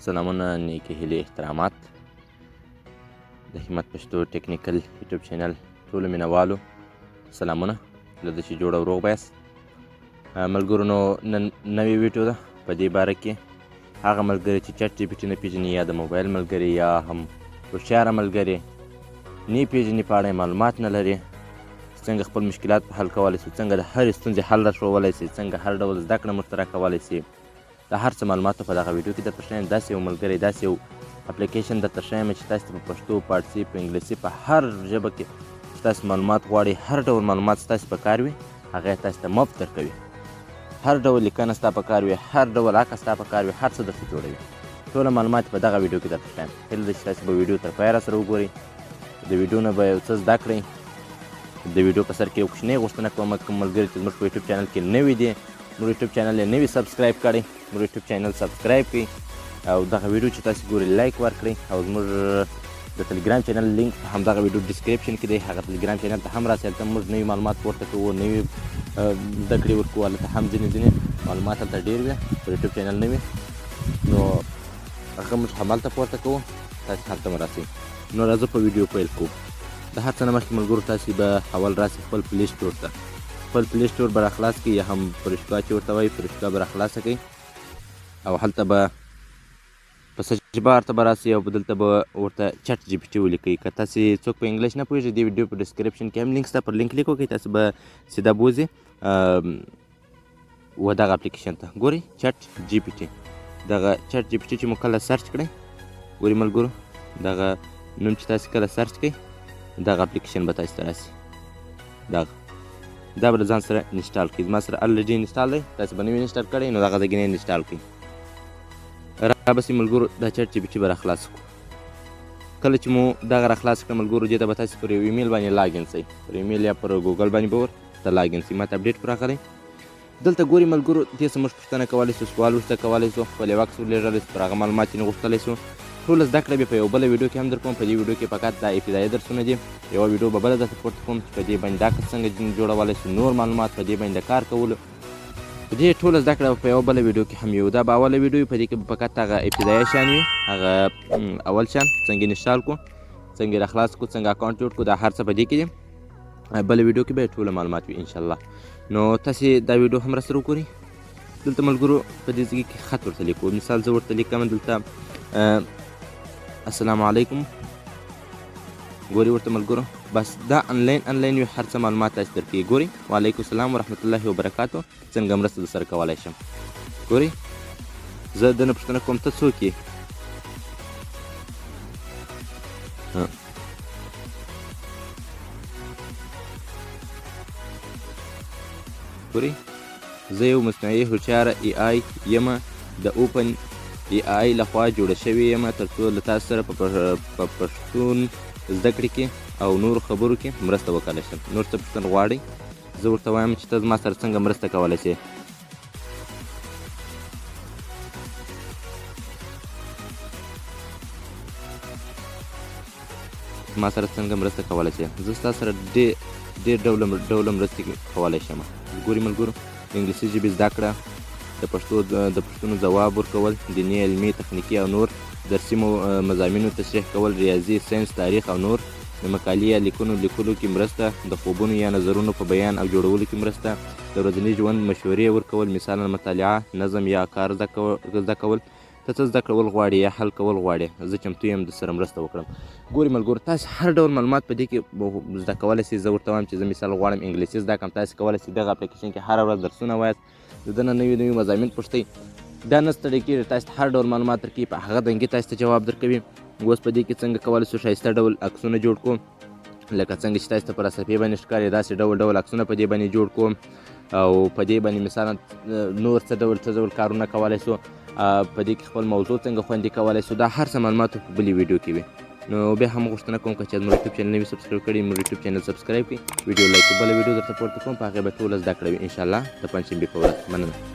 سلامونه، نیکې هیلې، احترامات د همت پښتو ټیکنیکل یوټیوب چینل ټولو مینوالو سلامونه، له ده چې جوړ او روغ به یاست. ملګرو، نو نن نوې ویډیو ده په دې باره کې هغه ملګري چې چټ جی پي ټي نه پېژني یا د موبایل ملګري یا هم هوښیاره ملګري نه پېژني، په اړه یې معلومات نه لري، څنګه خپل مشکلات په حل کولی شي، څنګه د هرې ستونزې حل راښوولی شي، څنګه هر ډول زده کړه موږ ته راکولی شي. د هر څه معلوماتو په دغه ویډیو کې درته ښیم. داسې یو ملګری، داسې یو اپلیکیشن درته ښیم چې تاسو ته په پښتو، فارسي، په انګلیسي، په هر ژبه کې چې تاسو معلومات غواړئ، هر ډول معلومات ستاسو په کار وي، هغه یې تاسو ته مفت درکوي. هر ډول لیکنه ستا په کار وي، هر ډول عکس ستا په کار وي، هر څه درته جوړوي. ټوله معلومات په دغه ویډیو کې درته ښیم. هیله ده چې تاسو به ویډیو تر پایه راسره وګورئ. د ویډیو نه به یو څه زده کړئ. د ویډیو په سر کې یو کوچنۍ غوښتنه کوم ملګري چې زموږ په یوټیوب چینل کې نوي دي، زموږ یوټیوب چینل یې نوي سبسکرایب کړئ، زموږ یوټیوب چینل سبسکرایب کړئ او دغه ویډیو چې تاسو ګورئ لایک ورکړئ او زموږ د ټلګرام چینل لینک په همدغه ویډیو ډسکرپشن کې دی، هغه ټلګرام چینل ته هم راسئ. هلته موږ نوي معلومات پورته کوو، نوي زده کړې ورکوو. هلته هم ځینې معلومات هلته ډېر وي، پر یوټیوب چینل نه وي، نو هغه موږ همالته پورته کوو، تاسې هلته مو راسئ. نو راځو په ویډیو پیل کوو. د هر څه نه مخکې ملګرو تاسې به اول راسئ خپل پلی سټور ته. خپل پلی سټور به راخلاص کړئ یا هم فرشتوا چې ورته وایي، فرشتوا به راخلاصه کړئ او هلته به په سرچ بار ته به راسئ او دلته به ورته چټ جی پي ټي ولیکئ. که تاسې څوک په انګلیش نه پوهېږئ، دې ویډیو په ډسکرپشن کې هم لینک شته، پر لینک کلیک وکړئ، تاسو به سیده بوځئ و دغه اپلیکیشن ته. ګورئ چټ جی پي ټي، دغه چټ جی پي ټي چې مو کله سرچ کړئ، ګورئ ملګرو دغه نوم چې تاسې کله سرچ کړئ، دغه اپلیکیشن به تاسو ته راسي. دا به له ځان سره انسټال کړئ. زما سره الریډي انسټال دی، تاسو به نوي انسټال کړئ، نو دغه ځای کې نه انسټال کړئ. رابسئ ملګرو، دا چټ جی پي ټي به راخلاص کړو. کله چې مو دغه راخلاص کړه ملګرو، دې ته به تاسو پر یو ایمیل باندې لاګین شئ، پر ایمیل یا پر ګوګل باندې به ورته لاګین شئ. ماته اپډیټ راغلی. دلته ګورئ ملګرو، دې څه موږ پوښتنه کولی شو، سوال ورته کولی شو، خپل یو عکس ورلېږلی شو، پر هغه معلومات یې غوښتلی شو. ټوله زده کړه به په یو بله ویډیو کې هم در کوم. په دې ویډیو کې فقط دا ابتدایي درسونه دي. یوه ویډیو به بله درته پورته کوم چې په دې باندې دا کس څنګه جوړولی شو، نور معلومات په دې باندې د کار کولو. په دې ټوله زده کړه په یوه بله ویډیو کې هم یو. دا به اوله ویډیو، په دې کې به فقط هغه ابتدایي شیان وي، هغه اول شیان څنګه انسټال کړو، څنګه یې راخلاص کړو، څنګه اکاونټ جوړ کړو، دا هر څه په دې کې دي. بله ویډیو کې به ټوله معلومات وي انشاءالله. نو تاسې دا ویډیو هم راسره وګورئ. دلته ملګرو په دې ځای کې خط ورته لیکو. مثال زه ورته لیکم دلته السلام علیکم. ګورئ ورته ملګرو، بس دا انلاین وي، هر څه معلومات تاسو درکوي. ګورئ وعلیکم السلام ورحمت الله وبرکاتو، څنګه مرسته درسره کولی شم. ګورئ زه دنه پوښتنه کوم ته څوک یې. ګورئ زه یو مصنوعي هوښیاره ای آی یم، د اوپن ای آی لخوا جوړه شوې یم تر څو له تاسو سره په پښتون زده کړې کې او نورو خبرو کې مرسته وکړلی شم. نور څه پوښتنه غواړئ، زه ورته وایم چې ته زما سره څنګه مرسته کولی شې. زما سره څنګه مرسته کولی شې. زه ستا سره ډېر ډوله مرستې کولی شم. ګورئ ملګرو، انګلیسي ژبې زده کړه، د پوښتنو ځواب ورکول، دیني، علمي، تخنیکي او نور، درسي مضامینو تشریح کول، ریاضي، ساینس، تاریخ او نور، د مقالې یا لیکنو لیکلو کې مرسته، د خوبونو یا نظرونو په بیان او جوړولو کې مرسته، د ورځني ژوند مشورې ورکول، مثالا مطالعه، نظم یا کار زده کول. ته څه زده کول غواړې یا حل کول غواړې، زه چمتو یم درسره مرسته وکړم. ګورئ ملګرو، تاسې هر ډول معلومات په دې کې زده کولی شئ. زه ورته وایم چې زه مثال غواړم انګلیسي زده کړم، تاسې کولی شئ دغه اپلیکیشن کې هره ورځ درسونه وایاست، د ده نه نوي مضامین پوښتئ، دا نه ستړی کېږي، تاسې ته هر ډول معلومات درکوي، په هغه دنګې تاسې ته جواب درکوي. اوس په دې کې څنګه کولی شو ښایسته ډول عکسونه جوړ کړو، لکه څنګه چې تاسو ته په صفحې باندې ښکاري، داسې ډول عکسونه په دې باندې جوړ کړو او په دې باندې مثلا نور څه ډول کارونه کولی شو، په دې کې خپل موضوع څنګه خوندي کولی شو. دا هر څه معلومات په بلې ویډیو کې وي. نو بیا هم غوښتنه کوم که چې زموږ یوټیوب چینل نوي سبسکرایب کړئ، زموږ یوټیوب چینل سبسکرایب کړئ، ویډیو لایک کړئ، بله ویډیو درته پورته کوم، په هغې به ټوله زده کړه وي انشاءالله د پنجشنبې په ورځ. مننه.